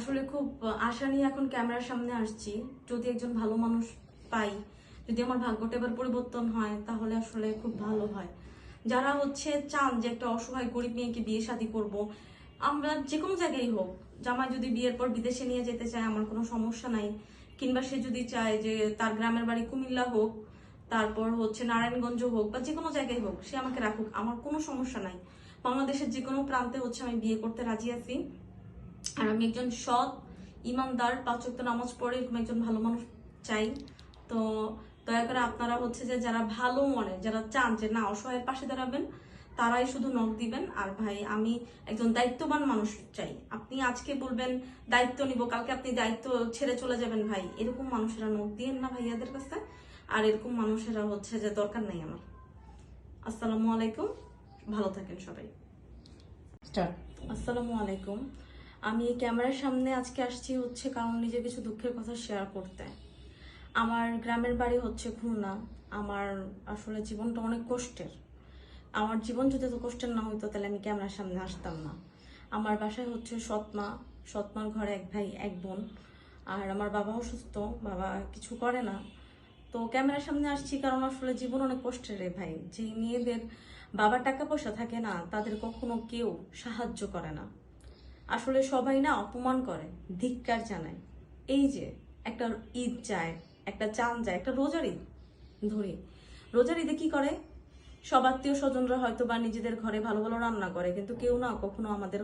আসলে খুব আশা নিয়ে এখন ক্যামেরার সামনে আসছি। যদি একজন ভালো মানুষ পাই, যদি আমার ভাগ্যটা এবার পরিবর্তন হয়, তাহলে আসলে খুব ভালো হয়। যারা চান যে একটা অসহায় গরিব মেয়েকে বিয়ে শাদী করব, আমরা যে কোনো জায়গায় হোক, জামাই যদি বিয়ের পর বিদেশে নিয়ে যেতে চায় আমার কোনো সমস্যা নাই, কিংবা সে যদি চায় যে তার গ্রামের বাড়ি কুমিল্লা হোক, তারপর নারায়ণগঞ্জ হোক বা যে কোনো জায়গায় হোক, সে আমাকে রাখুক, আমার কোনো সমস্যা নাই। বাংলাদেশের যে কোনো প্রান্তে আমি বিয়ে করতে রাজি আছি। আর আমি একজন সৎ, ইমানদার, 5 ওয়াক্ত নামাজ পড়ে এরকম একজন ভালো মানুষ চাই। তো দয়া করে আপনারা যে যারা ভালো মনে, যারা চান যে না অসহায়ের পাশে দাঁড়াবেন, তারাই শুধু নখ দিবেন। আর ভাই, আমি একজন দায়িত্ববান মানুষ চাই। আপনি আজকে বলবেন দায়িত্ব নিব, কালকে আপনি দায়িত্ব ছেড়ে চলে যাবেন, ভাই এরকম মানুষেরা নখ দিয়েন না ভাইয়াদের কাছে। আর এরকম মানুষেরা যে দরকার নাই আমার। আসসালামু আলাইকুম, ভালো থাকেন সবাই। আসসালামু আলাইকুম। আমি ক্যামেরার সামনে আজকে আসছি কারণ নিজের কিছু দুঃখের কথা শেয়ার করতে। আমার গ্রামের বাড়ি খুলনা। আমার আসলে জীবনটা অনেক কষ্টের। আমার জীবন যদি এত কষ্টের না হইতো তাহলে আমি ক্যামেরার সামনে আসতাম না। আমার বাসায় সৎমা, সৎমার ঘরে এক ভাই এক বোন। আর আমার বাবা অসুস্থ, বাবা কিছু করে না। তো ক্যামেরার সামনে আসছি কারণ আসলে জীবন অনেক কষ্টের রে ভাই। যে মেয়েদের বাবার টাকা পয়সা থাকে না, তাদের কখনো কেউ সাহায্য করে না। আসলে সবাই না অপমান করে, ধিক্কার জানায়। এই যে একটা ঈদ যায়, একটা চাঁদ যায়, একটা রোজার ঈদ ধরি, রোজার ঈদে কি করে, সব আত্মীয় স্বজনরা হয়তো বা নিজেদের ঘরে ভালো ভালো রান্না করে, কিন্তু কেউ না কখনো আমাদের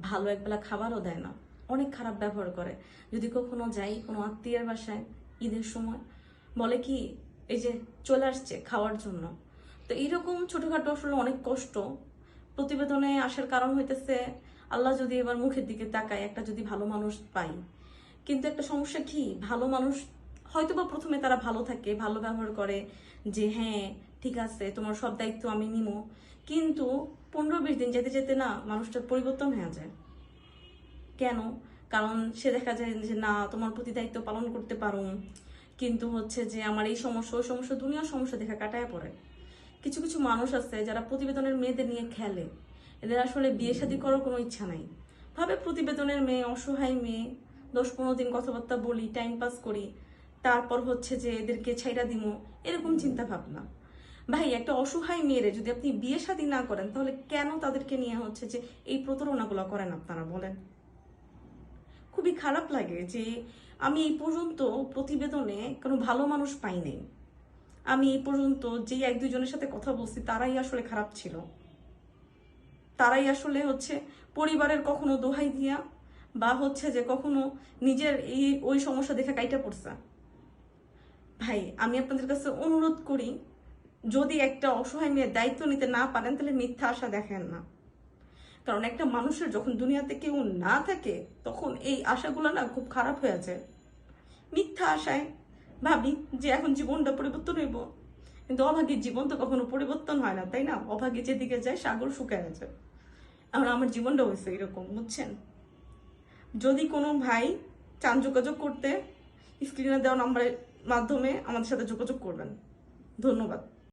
ভালো একবেলা খাবারও দেয় না। অনেক খারাপ ব্যবহার করে। যদি কখনো যাই কোনো আত্মীয়ের বাসায় ঈদের সময়, বলে কি এই যে চলে আসছে খাওয়ার জন্য। তো এইরকম ছোটখাটো আসলে অনেক কষ্ট প্রতিবেদনে আসার কারণ হইতেছে আল্লাহ যদি এবার মুখের দিকে তাকায়, একটা যদি ভালো মানুষ পাই। কিন্তু একটা সমস্যা কি, ভালো মানুষ হয়তো বা প্রথমে তারা ভালো থাকে, ভালো ব্যবহার করে, যে হ্যাঁ ঠিক আছে তোমার সব দায়িত্ব আমি নিব, কিন্তু 15-20 দিন যেতে যেতে না মানুষটার পরিবর্তন হয়ে যায়। কেন? কারণ সে দেখা যায় যে না তোমার প্রতি দায়িত্ব পালন করতে পারো, কিন্তু যে আমার এই সমস্যা ওই সমস্যা, দুনিয়ার সমস্যা দেখা কাটায় পড়ে। কিছু কিছু মানুষ আছে যারা প্রতিবেদনের মেয়েদের নিয়ে খেলে। এদের আসলে বিয়ে শাদী করার কোনো ইচ্ছা নাই। ভাবে প্রতিবেদনের মেয়ে, অসহায় মেয়ে, 10-15 দিন কথাবার্তা বলি, টাইম পাস করি, তারপর যে এদেরকে ছাইড়া দিমো, এরকম চিন্তা ভাবনা। ভাই, একটা অসহায় মেয়েরে যদি আপনি বিয়ে শাদী না করেন, তাহলে কেন তাদেরকে নিয়ে যে এই প্রতারণাগুলো করেন আপনারা বলেন? খুবই খারাপ লাগে যে আমি এই পর্যন্ত প্রতিবেদনে কোনো ভালো মানুষ পাই নাই। আমি এই পর্যন্ত যে 1-2 জনের সাথে কথা বলছি, তারাই আসলে খারাপ ছিল। তারাই আসলে পরিবারের কখনো দোহাই দিয়া বা যে কখনো নিজের ওই সমস্যা দেখে কাইটা পড়ছে। ভাই, আমি আপনাদের কাছে অনুরোধ করি, যদি একটা অসহায় মেয়ের দায়িত্ব নিতে না পারেন, তাহলে মিথ্যা আশা দেখেন না। কারণ একটা মানুষের যখন দুনিয়াতে কেউ না থাকে, তখন এই আশাগুলো না খুব খারাপ হয়ে যায়। মিথ্যা আশায় ভাবি যে এখন জীবনটা পরিবর্তন হইব, কিন্তু অভাগীর জীবন তো কখনো পরিবর্তন হয় না, তাই না? অভাগী যেদিকে যায় সাগর শুকায় যায়। এখন আমার জীবনটা হয়েছে এরকম, বুঝছেন? যদি কোনো ভাই চান যোগাযোগ করতে, স্ক্রিনে দেওয়া নাম্বারের মাধ্যমে আমাদের সাথে যোগাযোগ করবেন। ধন্যবাদ।